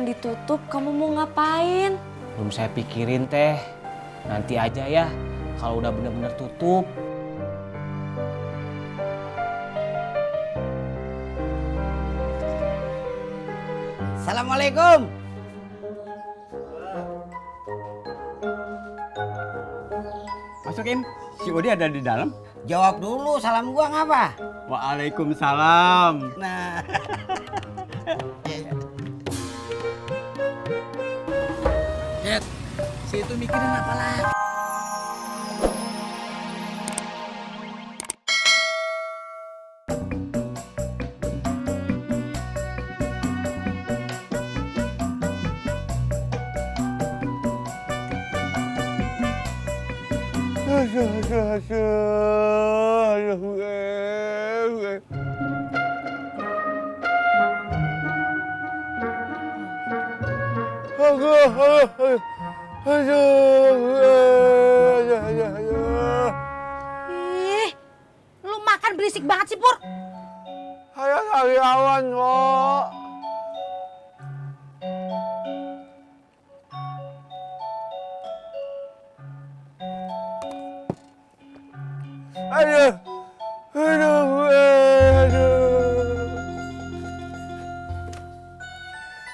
ditutup, kamu mau ngapain? Belum saya pikirin teh. Nanti aja ya kalau udah bener-bener tutup. Assalamualaikum. Masukin, si Udi ada di dalam. Jawab dulu salam gua ngapa? Waalaikumsalam. Nah. Jet, si itu mikirin apa lagi? Ih, lu makan berisik banget sih, Pur. Saya karyawan kok. Aduh, aduh.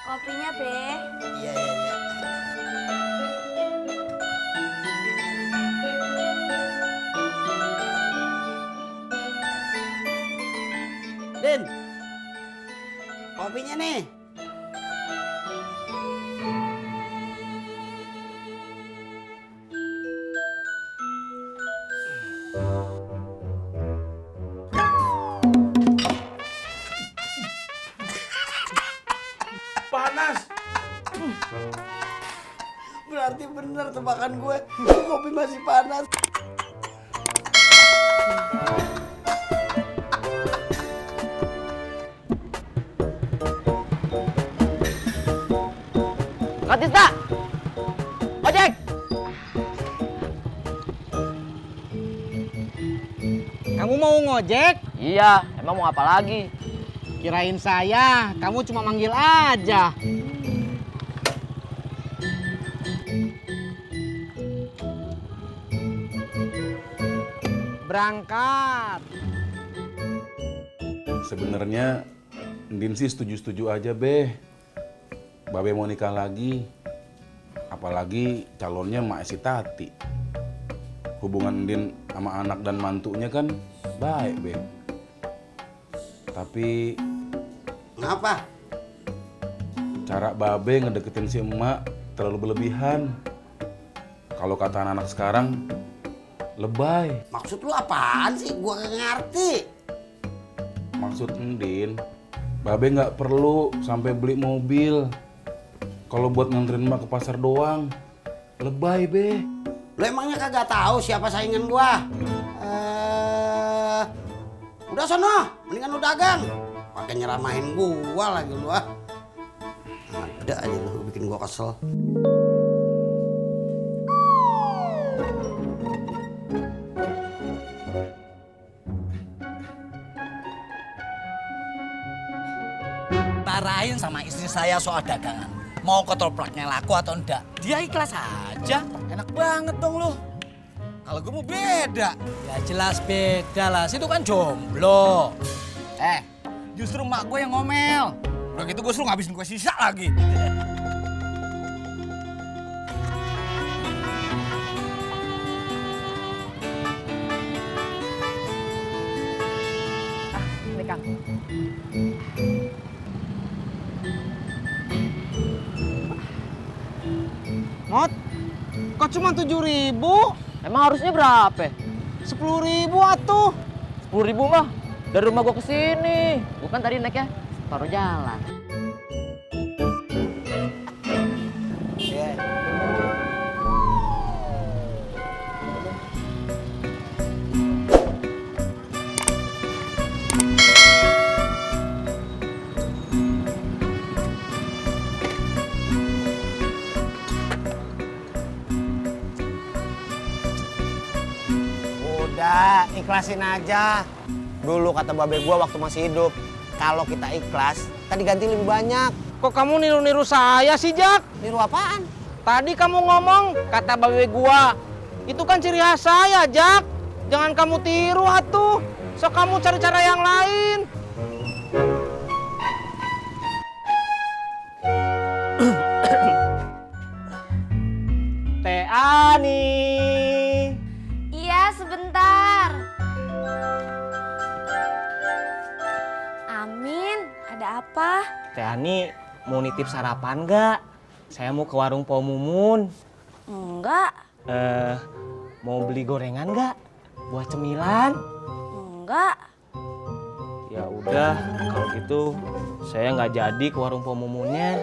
Kopinya, Be. Iya, iya, iya. Din, kopinya nih. Panas. Berarti bener tebakan gue, kopi masih panas. Kak Tisna! Ojek! Kamu mau ngojek? Iya, emang mau apa lagi? Kirain saya, kamu cuma manggil aja. Berangkat. Sebenarnya Ndin sih setuju-setuju aja, Be. Babe mau nikah lagi. Apalagi calonnya Mak si Tati. Hubungan Ndin sama anak dan mantunya kan baik, Be. Tapi Ngapa? cara Babe ngedeketin si emak terlalu berlebihan. Kalau kata anak-anak sekarang, lebay. Maksud lu apaan sih? Gua gak ngerti. Maksud Ndin, Babe nggak perlu sampai beli mobil. Kalau buat nganterin emak ke pasar doang, lebay, Be. Lu emangnya kagak tahu siapa saingan gua? Udah sono, mendingan lu dagang. Pakai nyeramahin gua lagi lu ah. Ada aja lu bikin gua kesel. Marahin sama istri saya soal dagangan. Mau ketopraknya laku atau enggak? Dia ikhlas aja. Enak banget dong lu. Kalau gue mau beda. Ya jelas beda lah. Situ kan jomblo. Justru mak gue yang ngomel. Udah gitu gue suruh ngabisin gue sisa lagi. Ini Kang. Mot, kok cuma 7.000? Emang harusnya berapa? 10.000 atuh. 10.000 mah dari rumah gua ke sini. Bukan tadi naiknya separuh jalan. Udah, ikhlasin aja. Dulu kata babe gua waktu masih hidup, kalau kita ikhlas, kita diganti lebih banyak. Kok kamu niru-niru saya sih, Jak? Niru apaan? Tadi kamu ngomong, kata babe gua. Itu kan ciri khas saya, Jak. Jangan kamu tiru atuh. So kamu cari cara yang lain. Teh Ani. Iya, sebentar. Amin, ada apa? Teh Ani mau nitip sarapan nggak? Saya mau ke warung Po Mumun. Enggak, Mau beli gorengan nggak? Buat cemilan? enggak. Ya udah, kalau gitu saya nggak jadi ke warung Po Mumunnya.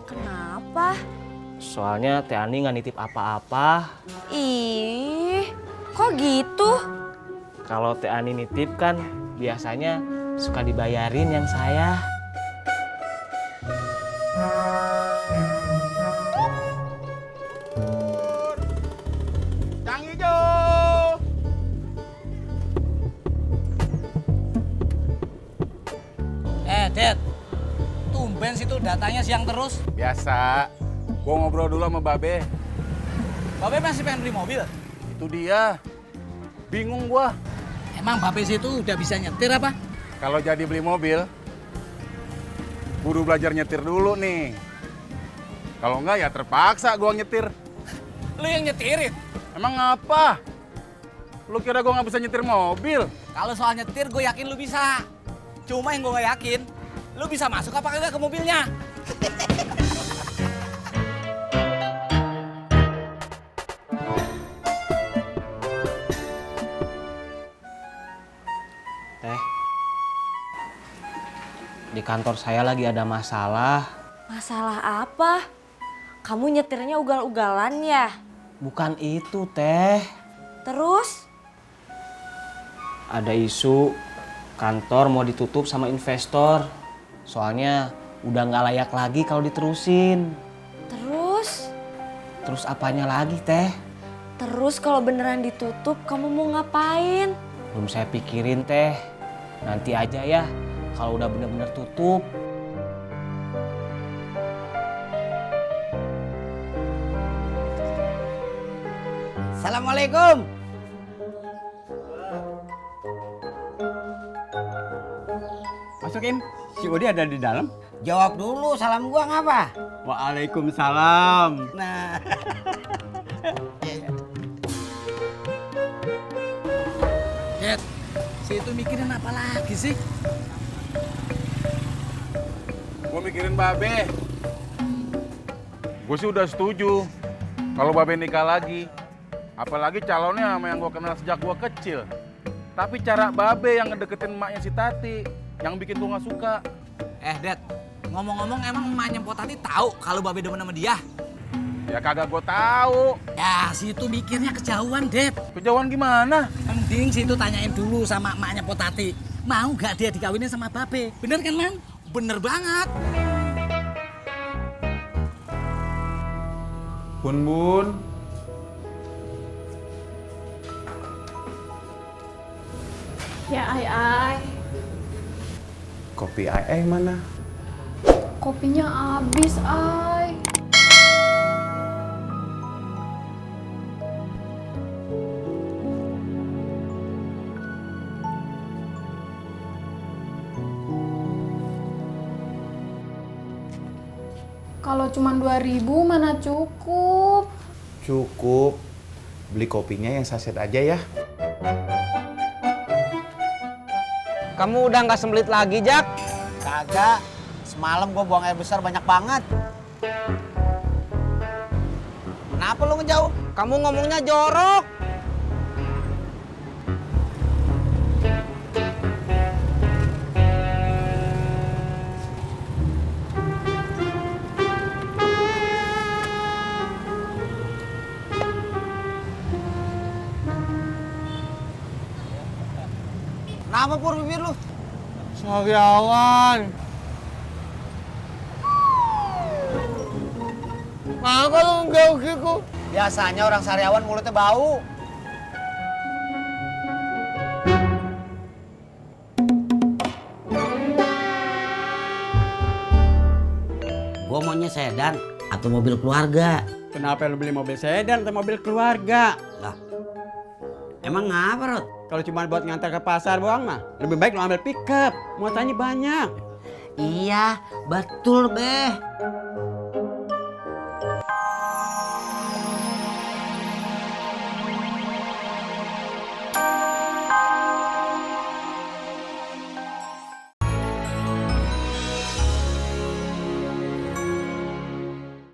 Kenapa? Soalnya Teh Ani nggak nitip apa-apa. Ih, kok gitu? Kalau Teh Ani nitip kan biasanya suka dibayarin yang saya. Cang hijau. Det, tumben situ datanya siang terus. Biasa. Gua ngobrol dulu sama Babe. Babe masih pengen beli mobil. Itu dia. Bingung gua. Emang Babe situ udah bisa nyetir apa? Kalau jadi beli mobil, kudu belajar nyetir dulu nih. Kalau enggak ya terpaksa gua nyetir. Lu yang nyetirin. Emang apa? Lu kira gua nggak bisa nyetir mobil? Kalau soal nyetir gue yakin lu bisa. Cuma yang gue gak yakin, lu bisa masuk apa kagak ke mobilnya? Teh, di kantor saya lagi ada masalah. Masalah apa? Kamu nyetirnya ugal-ugalan ya? Bukan itu, Teh. Terus? Ada isu kantor mau ditutup sama investor. Soalnya udah nggak layak lagi kalau diterusin. Terus? Terus apanya lagi, Teh? Terus kalau beneran ditutup, kamu mau ngapain? Belum saya pikirin, Teh. Nanti aja ya kalau udah bener-bener tutup. Assalamualaikum. Masukin, si Odi ada di dalam. Jawab dulu, salam gua ngapa? Waalaikumsalam. Nah. Det, si itu mikirin apa lagi sih? Gua mikirin Babe. Gue sih udah setuju kalau Babe nikah lagi. Apalagi calonnya sama yang gua kenal sejak gua kecil. Tapi cara Babe yang ngedeketin emaknya si Tati yang bikin gua nggak suka. Det, ngomong-ngomong emang emaknya Mpok Tati tahu kalau Babe demen sama dia? Ya kagak gua tahu. Ya, si itu mikirnya kejauhan, Det. Kejauhan gimana? Mending si itu tanyain dulu sama emaknya Mpok Tati. Mau gak dia dikawinin sama Babe? Bener kan, Man? Bener banget. Bun. Ya, ai. Kopi ai mana? Kopinya habis, ai. Kalau cuma 2.000 mana cukup? Cukup. Beli kopinya yang saset aja ya. Kamu udah nggak sembelit lagi, Jak? Kagak. Semalam gua buang air besar banyak banget. Kenapa lu ngejauh? Kamu ngomongnya jorok. Kenapa Pur bibir lu? Sariawan. Maka lu ngejauh gitu. Biasanya orang sariawan mulutnya bau. maunya sedan atau mobil keluarga? Kenapa lu beli mobil sedan atau mobil keluarga? Lah, emang ngapa, Rod? Kalau cuma buat ngantar ke pasar doang mah, lebih baik lu ambil pickup. Muatannya banyak. Iya, betul, Beh.